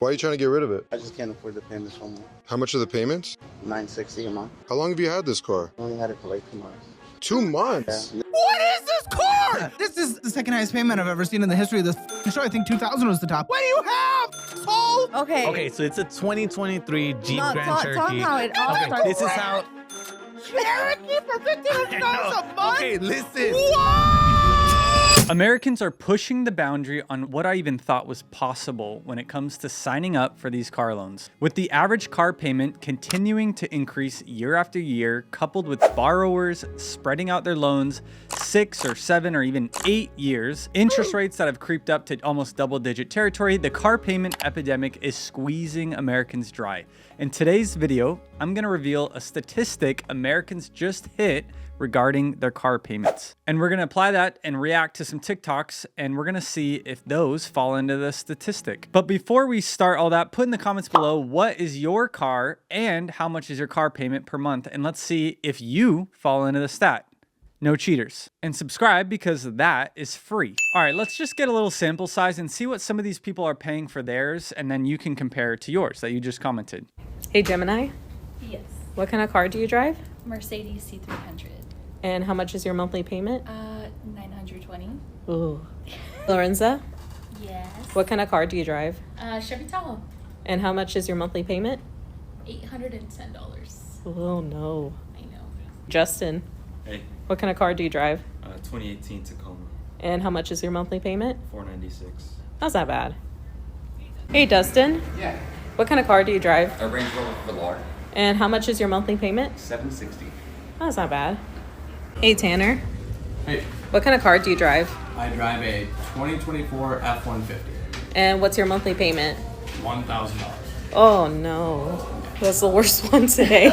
Why are you trying to get rid of it? I just can't afford the payments no more. How much are the payments? $960 a month. How long have you had this car? I only had it for like 2 months. 2 months? Yeah. What is this car? This is the second highest payment I've ever seen in the history of this show. I think 2000 was the top. What do you have? Sold? Okay, so it's a 2023 Jeep Grand talk Cherokee. how it all Okay, started. this is how. Cherokee for $1,500 a month? Okay, listen. Americans are pushing the boundary on what I even thought was possible when it comes to signing up for these car loans. With the average car payment continuing to increase year after year, coupled with borrowers spreading out their loans 6 or 7 or even 8 years, interest rates that have creeped up to almost double-digit territory, the car payment epidemic is squeezing Americans dry. In today's video, I'm going to reveal a statistic Americans just hit regarding their car payments. And we're gonna apply that and react to some TikToks, and we're gonna see if those fall into the statistic. But before we start all that, put in the comments below, what is your car and how much is your car payment per month? And let's see if you fall into the stat. No cheaters. And subscribe because that is free. All right, let's just get a little sample size and see what some of these people are paying for theirs, and then you can compare it to yours that you just commented. Hey Gemini, Yes. what kind of car do you drive? Mercedes C300. And how much is your monthly payment? 920. Ooh. Lorenza, Yes. what kind of car do you drive? Chevy Tahoe. And how much is your monthly payment? $810. Oh no. I know. Justin, Hey, what kind of car do you drive? 2018 Tacoma, And how much is your monthly payment? $496. That's not bad. Hey Dustin, Yeah, what kind of car do you drive? a Range Rover Velar, And how much is your monthly payment? $760. That's not bad. Hey Tanner, Hey, what kind of car do you drive? I drive a 2024 F-150, And what's your monthly payment? $1,000. Oh no. That's the worst one today.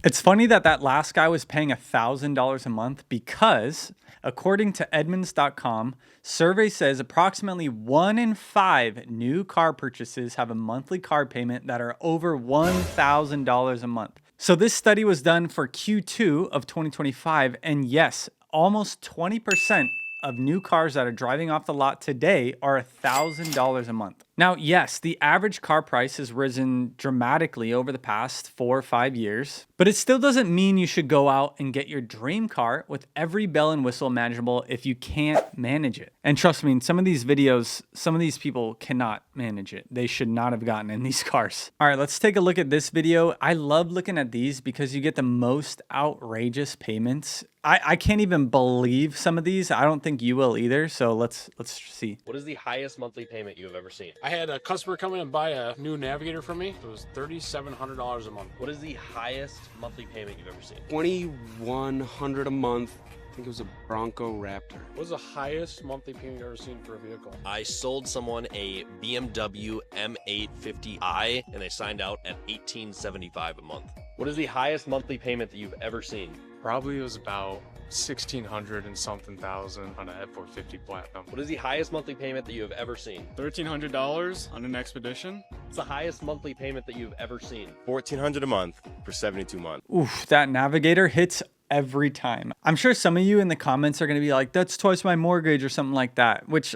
It's funny that that last guy was paying $1,000 a month because, according to Edmunds.com, survey says approximately 1 in 5 new car purchases have a monthly car payment that are over $1,000 a month. So this study was done for Q2 of 2025, and yes, almost 20% of new cars that are driving off the lot today are $1,000 a month. Now, yes, the average car price has risen dramatically over the past 4 or 5 years, but it still doesn't mean you should go out and get your dream car with every bell and whistle imaginable if you can't manage it. And trust me, in some of these videos, some of these people cannot manage it. They should not have gotten in these cars. All right, let's take a look at this video. I love looking at these because you get the most outrageous payments. I can't even believe some of these. I don't think you will either. So let's see. What is the highest monthly payment you have ever seen? I had a customer come in and buy a new Navigator from me. It was $3,700 a month. What is the highest monthly payment you've ever seen? $2,100 a month. I think it was a Bronco Raptor. What was the highest monthly payment you've ever seen for a vehicle? I sold someone a BMW M850i and they signed out at $1,875 a month. What is the highest monthly payment that you've ever seen? Probably it was about $1,600 and something thousand on an F450 Platinum. What is the highest monthly payment that you have ever seen? $1,300 on an Expedition. What's the highest monthly payment that you've ever seen? $1,400 a month for 72 months. Oof, that Navigator hits every time. I'm sure some of you in the comments are going to be like, that's twice my mortgage or something like that, which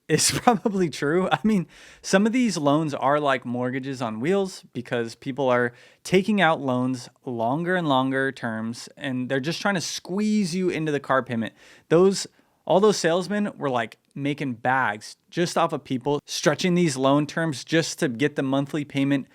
is probably true. I mean, some of these loans are like mortgages on wheels because people are taking out loans longer and longer terms, and they're just trying to squeeze you into the car payment. All those salesmen were like making bags just off of people stretching these loan terms just to get the monthly payment.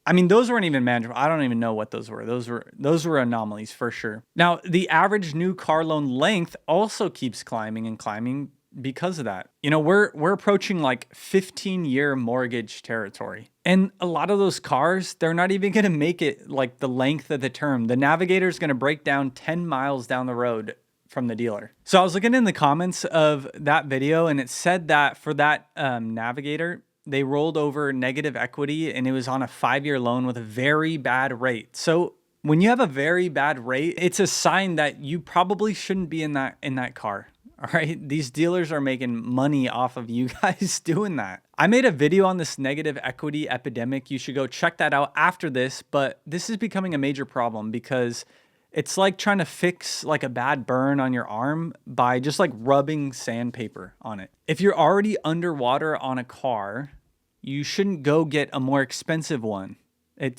I mean, those weren't even manageable. I don't even know what those were. Those were anomalies for sure. Now, the average new car loan length also keeps climbing and climbing because of that. You know, we're approaching like 15-year mortgage territory. And a lot of those cars, they're not even going to make it like the length of the term. The Navigator is going to break down 10 miles down the road from the dealer. So I was looking in the comments of that video, and it said that for that Navigator, they rolled over negative equity, and it was on a 5-year loan with a very bad rate. So when you have a very bad rate, it's a sign that you probably shouldn't be in that car. All right, these dealers are making money off of you guys doing that. I made a video on this negative equity epidemic. You should go check that out after this, but this is becoming a major problem because it's like trying to fix like a bad burn on your arm by just like rubbing sandpaper on it. If you're already underwater on a car, you shouldn't go get a more expensive one.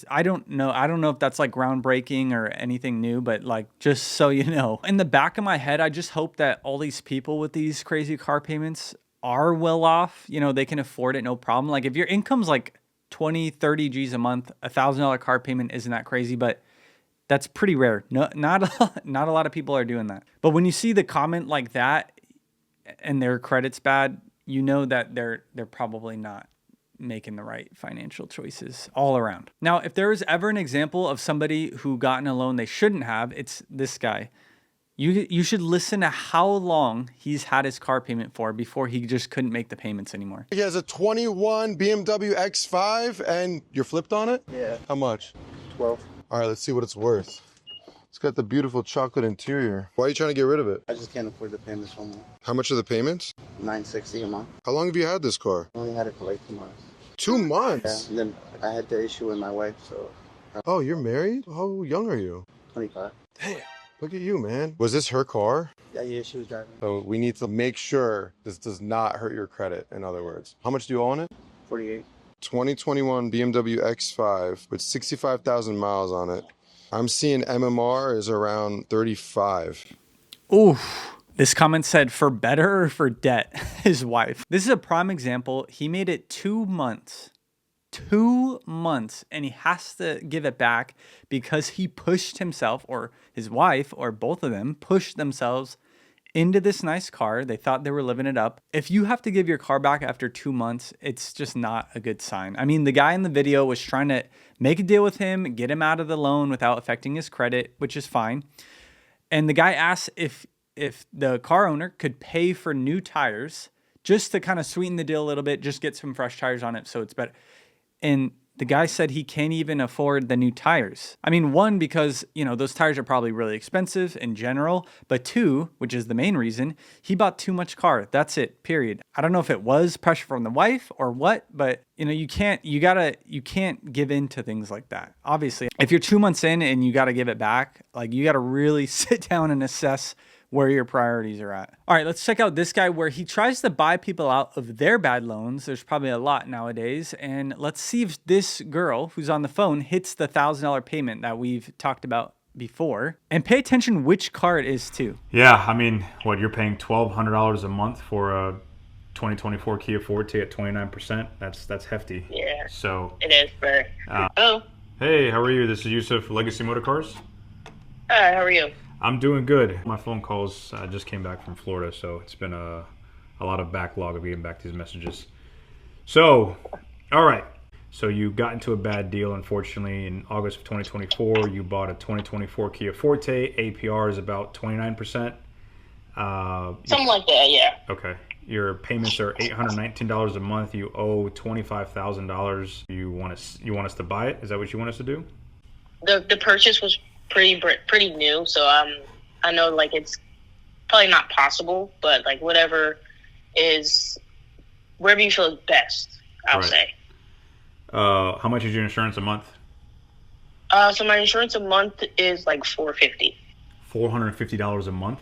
I don't know if that's like groundbreaking or anything new, but like, just so you know, in the back of my head, I just hope that all these people with these crazy car payments are well off. You know, they can afford it, no problem. Like if your income's like 20, 30 G's a month, $1,000 car payment isn't that crazy, but that's pretty rare. No, not a lot of people are doing that. But when you see the comment like that and their credit's bad, you know that they're probably not making the right financial choices all around. Now, if there is ever an example of somebody who got in a loan they shouldn't have, it's this guy. You should listen to how long he's had his car payment for before he just couldn't make the payments anymore. He has a 21 BMW X5 and you're flipped on it? Yeah. How much? 12. All right, let's see what it's worth. It's got the beautiful chocolate interior. Why are you trying to get rid of it? I just can't afford the payments no more. How much are the payments? $960 a month. How long have you had this car? I only had it for like 2 months. 2 Yeah, months? and then I had the issue with my wife, so. Oh, you're married? How young are you? 25. Damn. Look at you, man. Was this her car? Yeah, she was driving. So we need to make sure this does not hurt your credit, in other words. How much do you owe on it? 48. 2021 BMW X5 with 65,000 miles on it. I'm seeing MMR is around 35. Oof. This comment said, for better or for debt, his wife. This is a prime example. He made it 2 months. 2 months, and he has to give it back because he pushed himself, or his wife, or both of them pushed themselves into this nice car. They thought they were living it up. If you have to give your car back after 2 months, it's just not a good sign. I mean, the guy in the video was trying to make a deal with him, get him out of the loan without affecting his credit, which is fine. And the guy asked if the car owner could pay for new tires just to kind of sweeten the deal a little bit, just get some fresh tires on it so it's better. And the guy said he can't even afford the new tires. I mean, one, because, you know, those tires are probably really expensive in general. But two, which is the main reason, he bought too much car. That's it, period. I don't know if it was pressure from the wife or what, but, you know, you can't give in to things like that. Obviously, if you're 2 months in and you got to give it back, like, you got to really sit down and assess where your priorities are at. All right, let's check out this guy where he tries to buy people out of their bad loans. There's probably a lot nowadays. And let's see if this girl who's on the phone hits the $1,000 payment that we've talked about before. And pay attention which car it is too. Yeah, I mean, what, you're paying $1,200 a month for a 2024 Kia Forte at 29%? That's hefty. Yeah. So it is for. Oh. Hey, how are you? This is Yusuf, Legacy Motor Cars. Hi, how are you? I'm doing good. My phone calls, I just came back from Florida, so it's been a lot of backlog of getting back these messages. So, all right. So you got into a bad deal, unfortunately, in August of 2024. You bought a 2024 Kia Forte. APR is about 29%. Something like that, yeah. Okay. Your payments are $819 a month. You owe $25,000. You want us to buy it? Is that what you want us to do? The purchase was pretty new, so I know like it's probably not possible, but like whatever is wherever you feel is best, I'll say. How much is your insurance a month? So my insurance a month is like $450. $450 a month?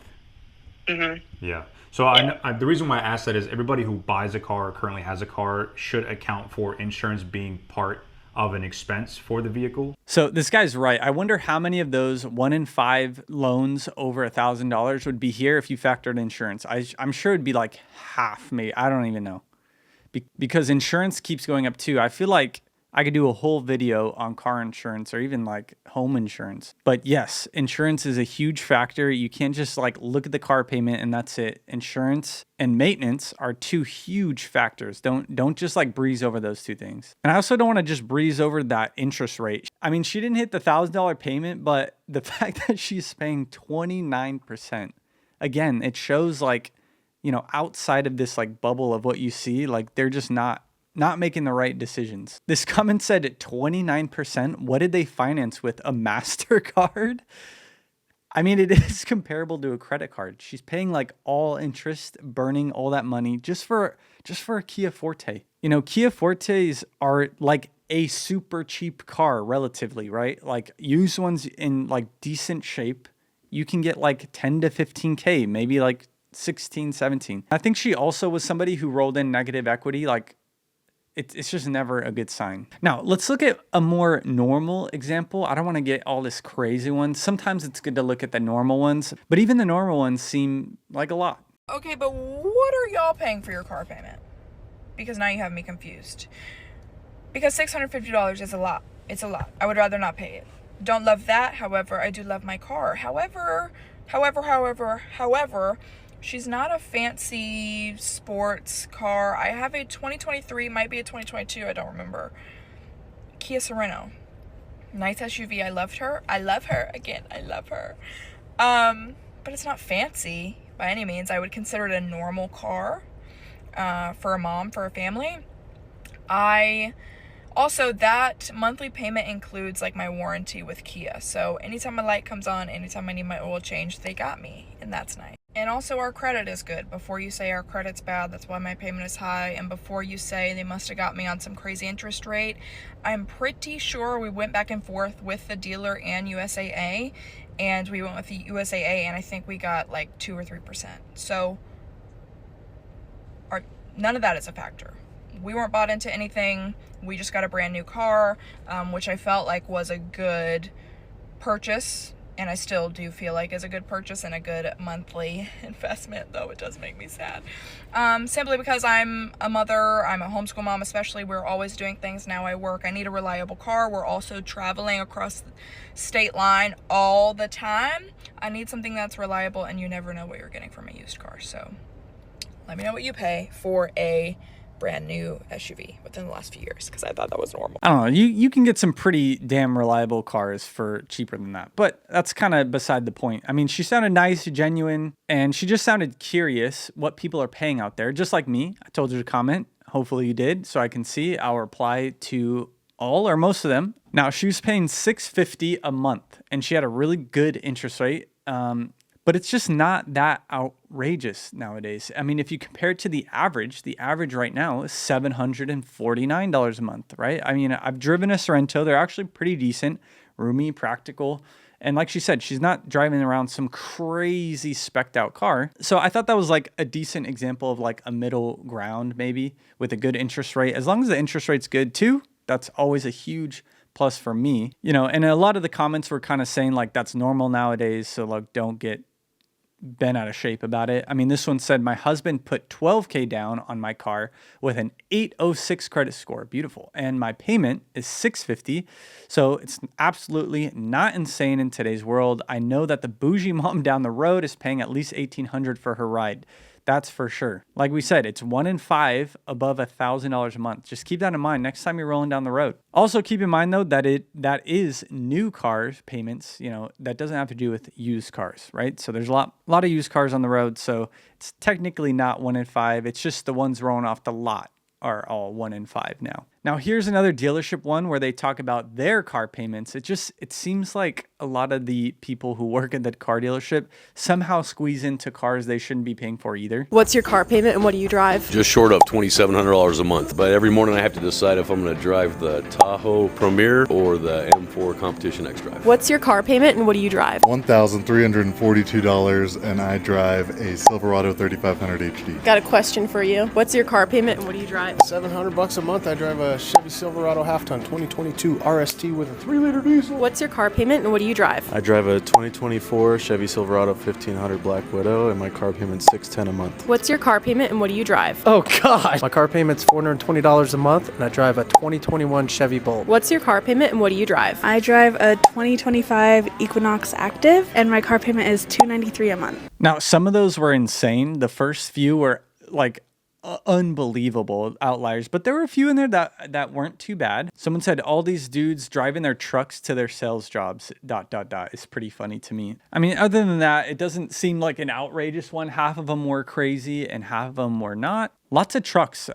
Mm-hmm. Yeah. So I the reason why I asked that is everybody who buys a car or currently has a car should account for insurance being part of an expense for the vehicle. So this guy's right. I wonder how many of those 1 in 5 loans over $1,000 would be here if you factored insurance. I'm sure it'd be like half, maybe. I don't even know. Because insurance keeps going up too. I feel like I could do a whole video on car insurance or even like home insurance. But yes, insurance is a huge factor. You can't just like look at the car payment and that's it. Insurance and maintenance are two huge factors. Don't just like breeze over those two things. And I also don't want to just breeze over that interest rate. I mean, she didn't hit the $1,000 payment, but the fact that she's paying 29%, again, it shows like, you know, outside of this like bubble of what you see, like they're just not making the right decisions. This comment said 29%. What did they finance with? A MasterCard? I mean, it is comparable to a credit card. She's paying like all interest, burning all that money just for a Kia Forte. You know, Kia Fortes are like a super cheap car relatively, right? Like used ones in like decent shape, you can get like 10 to 15K, maybe like 16, 17. I think she also was somebody who rolled in negative equity, like it's just never a good sign. Now, let's look at a more normal example. I don't want to get all this crazy ones. Sometimes it's good to look at the normal ones, but even the normal ones seem like a lot. Okay, but what are y'all paying for your car payment? Because now you have me confused. Because $650 is a lot. It's a lot. I would rather not pay it. Don't love that. However, I do love my car. However, she's not a fancy sports car. I have a 2023, might be a 2022, I don't remember. Kia Sorento. Nice SUV. I loved her. I love her. Again, I love her. But it's not fancy by any means. I would consider it a normal car for a mom, for a family. Also, that monthly payment includes like my warranty with Kia. So anytime my light comes on, anytime I need my oil change, they got me, and that's nice. And also our credit is good. Before you say our credit's bad, that's why my payment is high. And before you say they must have got me on some crazy interest rate, I'm pretty sure we went back and forth with the dealer and USAA, and we went with the USAA, and I think we got like 2 or 3%. So none of that is a factor. We weren't bought into anything. We just got a brand new car, which I felt like was a good purchase, and I still do feel like is a good purchase and a good monthly investment, though it does make me sad. Simply because I'm a mother, I'm a homeschool mom especially, we're always doing things. Now I work, I need a reliable car. We're also traveling across the state line all the time. I need something that's reliable, and you never know what you're getting from a used car. So let me know what you pay for a brand new SUV within the last few years, because I thought that was normal. I don't know. You can get some pretty damn reliable cars for cheaper than that, but that's kind of beside the point. I mean, she sounded nice, genuine, and she just sounded curious what people are paying out there, just like me. I told you to comment. Hopefully you did, so I can see. I'll reply to all or most of them. Now, she was paying $650 a month, and she had a really good interest rate. But it's just not that outrageous nowadays. I mean, if you compare it to the average right now is $749 a month, right? I mean, I've driven a Sorento. They're actually pretty decent, roomy, practical. And like she said, she's not driving around some crazy spec'd out car. So I thought that was like a decent example of like a middle ground, maybe, with a good interest rate. As long as the interest rate's good too, that's always a huge plus for me. You know, and a lot of the comments were kind of saying like that's normal nowadays. So like don't get bent out of shape about it. I mean, this one said, my husband put $12,000 down on my car with an 806 credit score. Beautiful. And my payment is $650. So it's absolutely not insane in today's world. I know that the bougie mom down the road is paying at least $1,800 for her ride. That's for sure. Like we said, it's 1 in 5 above $1,000 a month. Just keep that in mind next time you're rolling down the road. Also keep in mind though that that is new cars payments. You know, that doesn't have to do with used cars, right? So there's a lot of used cars on the road. So it's technically not 1 in 5. It's just the ones rolling off the lot are all 1 in 5 now. Now here's another dealership one where they talk about their car payments. It seems like a lot of the people who work at that car dealership somehow squeeze into cars they shouldn't be paying for either. What's your car payment and what do you drive? Just short of $2,700 a month. But every morning I have to decide if I'm going to drive the Tahoe Premier or the M4 Competition X-Drive. What's your car payment and what do you drive? $1,342 and I drive a Silverado 3500 HD. Got a question for you. What's your car payment and what do you drive? $700 a month. I drive a Chevy Silverado half-ton 2022 RST with a 3-liter diesel. What's your car payment and what do you drive? I drive a 2024 Chevy Silverado 1500 Black Widow and my car payment's $610 a month. What's your car payment and what do you drive? Oh God! My car payment's $420 a month and I drive a 2021 Chevy Bolt. What's your car payment and what do you drive? I drive a 2025 Equinox Active and my car payment is $293 a month. Now, some of those were insane. The first few were like unbelievable outliers, but there were a few in there that weren't too bad. Someone said all these dudes driving their trucks to their sales jobs ... It's pretty funny to me. I mean, other than that, it doesn't seem like an outrageous one. Half of them were crazy and half of them were not. Lots of trucks,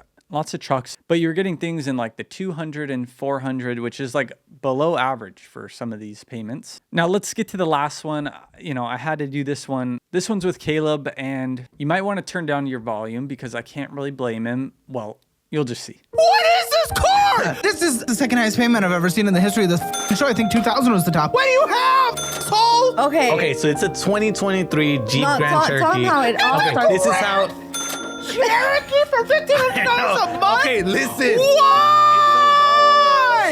but you're getting things in like the 200 and 400, which is like below average for some of these payments. Now let's get to the last one. You know, I had to do this one. This one's with Caleb, and you might want to turn down your volume because I can't really blame him. Well, you'll just see. What is this car? This is the second highest payment I've ever seen in the history of this show. I think 2000 was the top. What do you have, Soul? Okay, so it's a 2023 Jeep Grand Cherokee. Tell him how it all okay, started. this is how... Cherokee for $1,500 a month? Okay, listen. Why?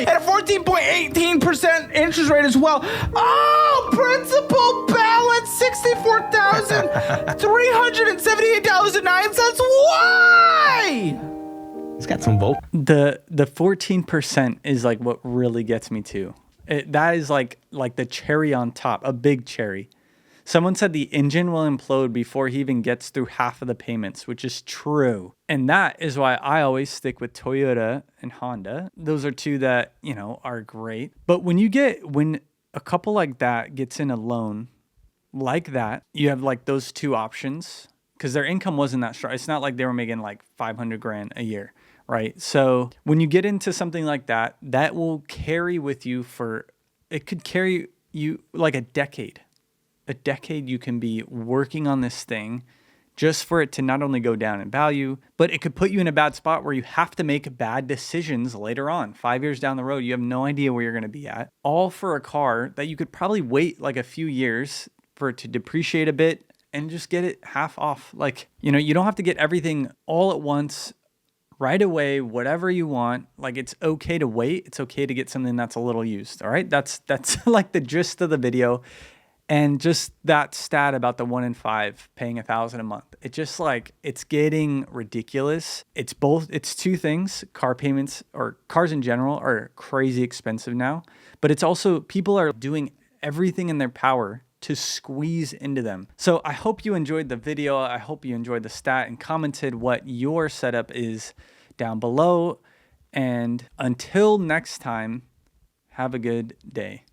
At a 14.18% interest rate as well. Oh, principal balance $64,378.09. Why? He's got some vote. The 14% is like what really gets me too. That is like the cherry on top, a big cherry. Someone said the engine will implode before he even gets through half of the payments, which is true. And that is why I always stick with Toyota and Honda. Those are two that, you know, are great. But when a couple like that gets in a loan like that, you have like those two options because their income wasn't that strong. It's not like they were making like 500 grand a year, right? So when you get into something like that, that will carry with you it could carry you like a decade. A decade you can be working on this thing just for it to not only go down in value, but it could put you in a bad spot where you have to make bad decisions later on. 5 years down the road, you have no idea where you're going to be at. All for a car that you could probably wait like a few years for it to depreciate a bit and just get it half off. Like, you know, you don't have to get everything all at once, right away, whatever you want. Like, it's okay to wait. It's okay to get something that's a little used. All right. That's like the gist of the video. And just that stat about the 1 in 5 paying $1,000 a month. It just like, it's getting ridiculous. It's two things. Car payments or cars in general are crazy expensive now, but it's also people are doing everything in their power to squeeze into them. So I hope you enjoyed the video. I hope you enjoyed the stat and commented what your setup is down below. And until next time, have a good day.